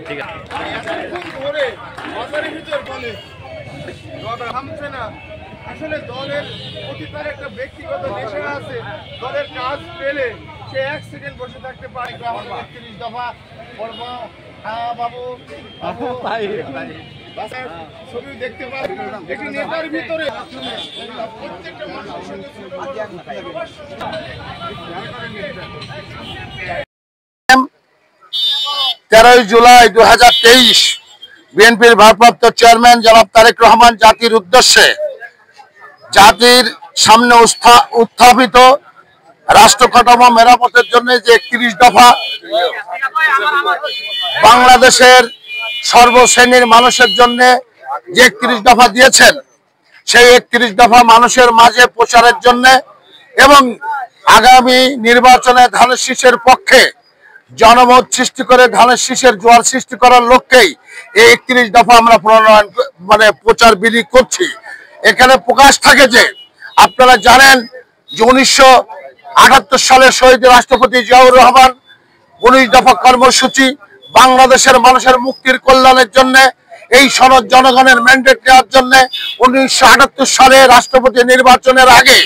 ঠিক আছে আসলে দলের প্রতি তার একটা ব্যক্তিগত নেশা আছে। দলের কাজ পেলে সে 1 সেকেন্ড বসে থাকতে পারে। 31 দফা পর্ব বাবু ছবি দেখতে পাবেন। একটি নেতার ভিতরে প্রত্যেকটা মানুষের সঙ্গে 13 জুলাই 2023 বিএনপির ভারপ্রাপ্ত চেয়ারম্যান জনাব তারেক রহমান জাতির উদ্দেশ্যে জাতির সামনে উত্থাপিত রাষ্ট্র কাঠামো মেরামতের জন্য যে 31 দফা বাংলাদেশের সর্বশ্রেণীর মানুষের জন্য যে 31 দফা দিয়েছেন, সেই 31 দফা মানুষের মাঝে প্রচারের জন্য এবং আগামী নির্বাচনে ধানের শীষের পক্ষে জনমত সৃষ্টি করে ধানের শীষের জোয়ার সৃষ্টি করার লক্ষ্যেই এই 31 দফা আমরা প্রণয়ন প্রচার বিলি করছি। এখানে প্রকাশ থাকে যে আপনারা জানেন যে 1978 সালে শহীদ রাষ্ট্রপতি জিয়াউর রহমান 19 দফা কর্মসূচি বাংলাদেশের মানুষের মুক্তির কল্যাণের জন্য, এই সনদ জনগণের ম্যান্ডেট নেওয়ার জন্য 1978 সালে রাষ্ট্রপতি নির্বাচনের আগে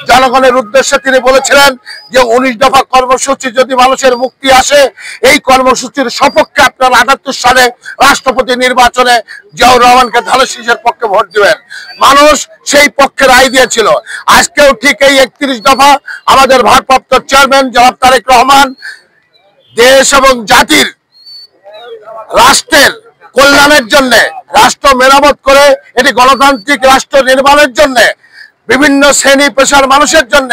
জনগণের উদ্দেশ্যে তিনি বলেছিলেন যে 19 দফা কর্মসূচি যদি মানুষের মুক্তি আসে, এই কর্মসূচির সপক্ষে আপনারা 78 সালে রাষ্ট্রপতি নির্বাচনে জিয়াউর রহমানকে ধানের শীষের পক্ষে ভোট দিবেন। মানুষ সেই পক্ষে রায় দিয়েছিল। আজকেও ঠিক এই 31 দফা আমাদের ভারপ্রাপ্ত চেয়ারম্যান জনাব তারেক রহমান দেশ এবং জাতির রাষ্ট্রের কল্যাণের জন্য, রাষ্ট্র মেরামত করে এটি গণতান্ত্রিক রাষ্ট্র নির্মাণের জন্য, বিভিন্ন শ্রেণী পেশার মানুষের জন্য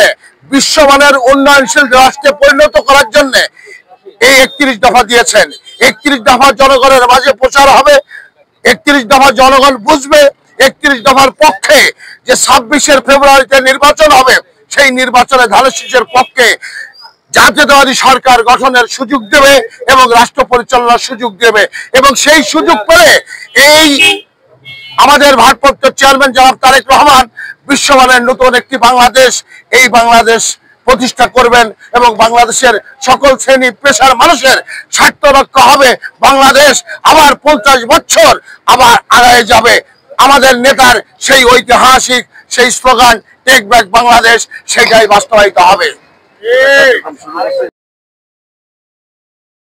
বিশ্বমানের উন্নয়নশীল রাষ্ট্রে পরিণত করার জন্য এই 31 দফা দিয়েছেন। 31 দফা জনগণের মাঝে প্রচার হবে, 31 দফা জনগণ বুঝবে। 31 দফার পক্ষে যে 26 ফেব্রুয়ারিতে নির্বাচন হবে, সেই নির্বাচনে ধানের শীষের পক্ষে জাতীয়তাবাদী সরকার গঠনের সুযোগ দেবে এবং রাষ্ট্র পরিচালনার সুযোগ দেবে। এবং সেই সুযোগ পেলে এই আমাদের ভারপ্রাপ্ত চেয়ারম্যান জনাব তারেক রহমান বিশ্বমানের নতুন একটি বাংলাদেশ, এই বাংলাদেশ প্রতিষ্ঠা করবেন এবং বাংলাদেশের সকল শ্রেণী পেশার মানুষের স্বার্থ রক্ষা হবে। বাংলাদেশ আবার 50 বছর আবার আগায় যাবে। আমাদের নেতার সেই ঐতিহাসিক সেই স্লোগান টেক ব্যাক বাংলাদেশ, সেটাই বাস্তবায়িত হবে।